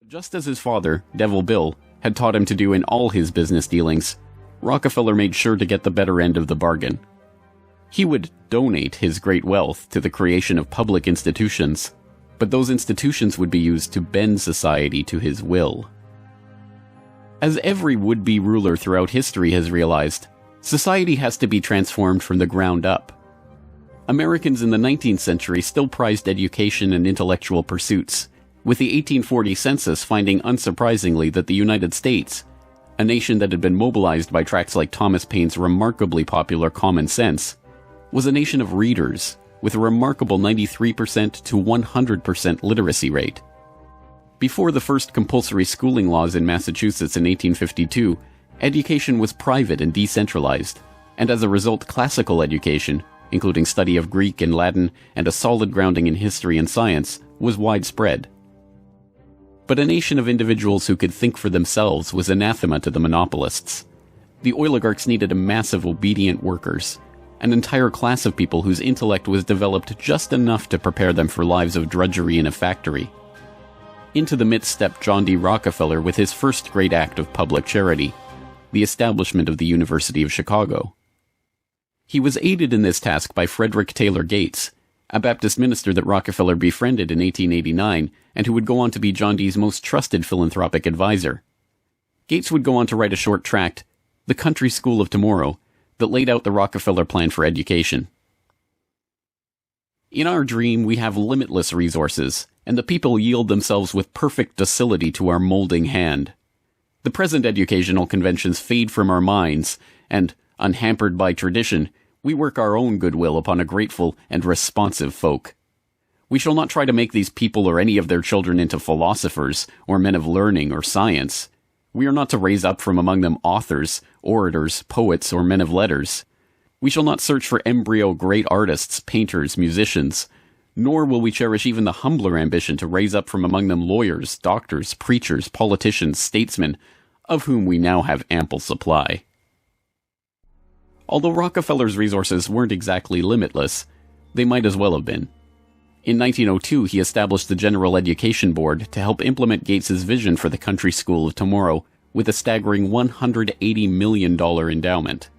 Just as his father, Devil Bill, had taught him to do in all his business dealings, Rockefeller made sure to get the better end of the bargain. He would donate his great wealth to the creation of public institutions, but those institutions would be used to bend society to his will. As every would-be ruler throughout history has realized, society has to be transformed from the ground up. Americans in the 19th century still prized education and intellectual pursuits, with the 1840 census finding unsurprisingly that the United States, a nation that had been mobilized by tracts like Thomas Paine's remarkably popular Common Sense, was a nation of readers with a remarkable 93% to 100% literacy rate. Before the first compulsory schooling laws in Massachusetts in 1852, education was private and decentralized, and as a result classical education, including study of Greek and Latin and a solid grounding in history and science, was widespread. But a nation of individuals who could think for themselves was anathema to the monopolists. The oligarchs needed a mass of obedient workers, an entire class of people whose intellect was developed just enough to prepare them for lives of drudgery in a factory. Into the midst stepped John D. Rockefeller with his first great act of public charity, the establishment of the University of Chicago. He was aided in this task by Frederick Taylor Gates, a Baptist minister that Rockefeller befriended in 1889 and who would go on to be John D.'s most trusted philanthropic advisor. Gates would go on to write a short tract, The Country School of Tomorrow, that laid out the Rockefeller plan for education. In our dream, we have limitless resources, and the people yield themselves with perfect docility to our molding hand. The present educational conventions fade from our minds, and, unhampered by tradition, we work our own goodwill upon a grateful and responsive folk. We shall not try to make these people or any of their children into philosophers, or men of learning or science. We are not to raise up from among them authors, orators, poets, or men of letters. We shall not search for embryo great artists, painters, musicians, nor will we cherish even the humbler ambition to raise up from among them lawyers, doctors, preachers, politicians, statesmen, of whom we now have ample supply. Although Rockefeller's resources weren't exactly limitless, they might as well have been. In 1902, he established the General Education Board to help implement Gates's vision for the Country School of Tomorrow with a staggering $180 million endowment.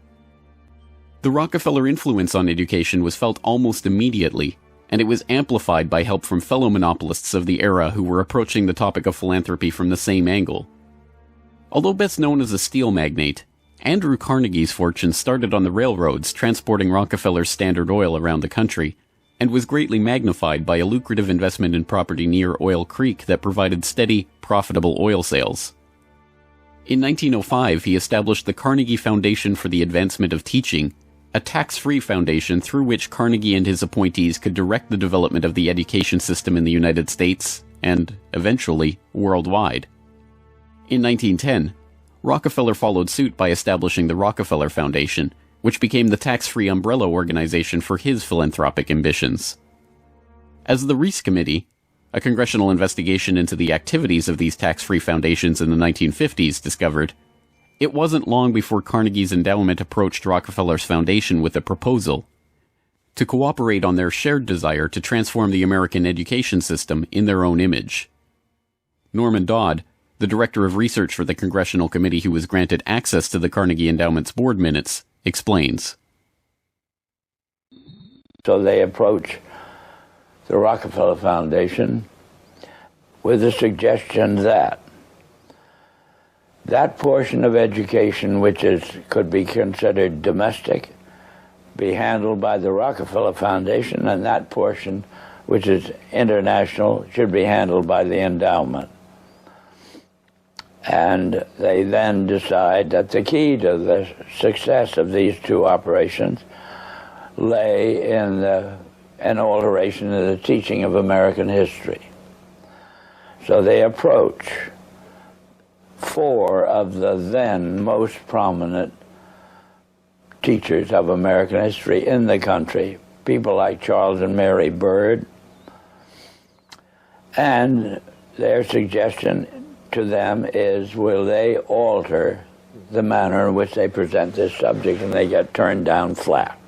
The Rockefeller influence on education was felt almost immediately, and it was amplified by help from fellow monopolists of the era who were approaching the topic of philanthropy from the same angle. Although best known as a steel magnate, Andrew Carnegie's fortune started on the railroads transporting Rockefeller's Standard Oil around the country, and was greatly magnified by a lucrative investment in property near Oil Creek that provided steady, profitable oil sales. In 1905, he established the Carnegie Foundation for the Advancement of Teaching, a tax-free foundation through which Carnegie and his appointees could direct the development of the education system in the United States, and, eventually, worldwide. In 1910, Rockefeller followed suit by establishing the Rockefeller Foundation, which became the tax-free umbrella organization for his philanthropic ambitions. As the Reese Committee, a congressional investigation into the activities of these tax-free foundations in the 1950s, discovered, it wasn't long before Carnegie's endowment approached Rockefeller's foundation with a proposal to cooperate on their shared desire to transform the American education system in their own image. Norman Dodd, the director of research for the congressional committee who was granted access to the Carnegie Endowment's board minutes, explains. So they approach the Rockefeller Foundation with a suggestion that that portion of education which could be considered domestic be handled by the Rockefeller Foundation, and that portion which is international should be handled by the endowment. And they then decide that the key to the success of these two operations lay in an alteration in the teaching of American history. So they approach four of the then most prominent teachers of American history in the country, people like Charles and Mary Bird, and their suggestion to them is, will they alter the manner in which they present this subject, and they get turned down flat.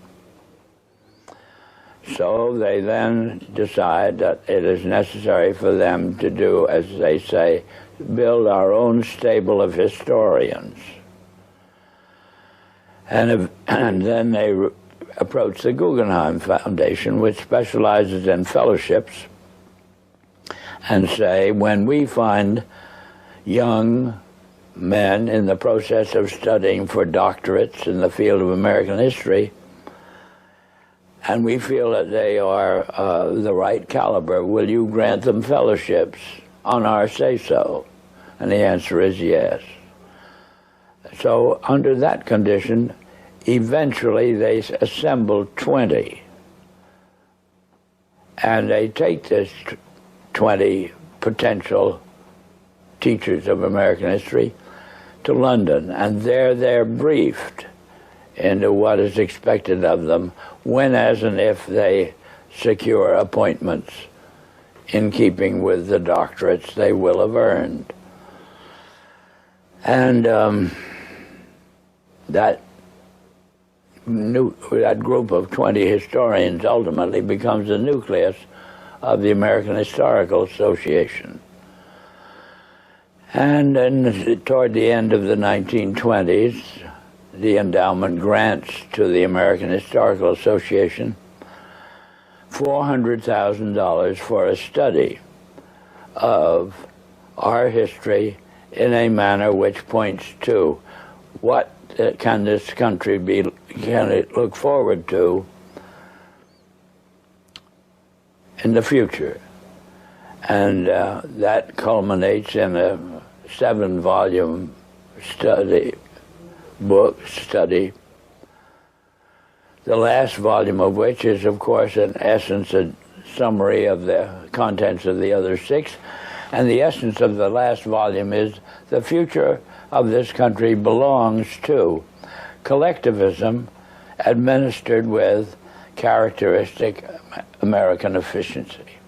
So they then decide that it is necessary for them to do, as they say, build our own stable of historians. And then they approach the Guggenheim Foundation, which specializes in fellowships, and say, when we find young men in the process of studying for doctorates in the field of American history, and we feel that they are the right caliber, will you grant them fellowships on our say-so? And the answer is yes. So under that condition, eventually they assemble 20. And they take this 20 potential teachers of American history to London, and there they're briefed into what is expected of them when, as and if they secure appointments in keeping with the doctorates they will have earned. And that group of 20 historians ultimately becomes the nucleus of the American Historical Association. And then toward the end of the 1920s, the endowment grants to the American Historical Association $400,000 for a study of our history in a manner which points to what can this country can it look forward to in the future. And that culminates in a 7-volume study, the last volume of which is, of course, in essence a summary of the contents of the other 6. And the essence of the last volume is the future of this country belongs to collectivism administered with characteristic American efficiency.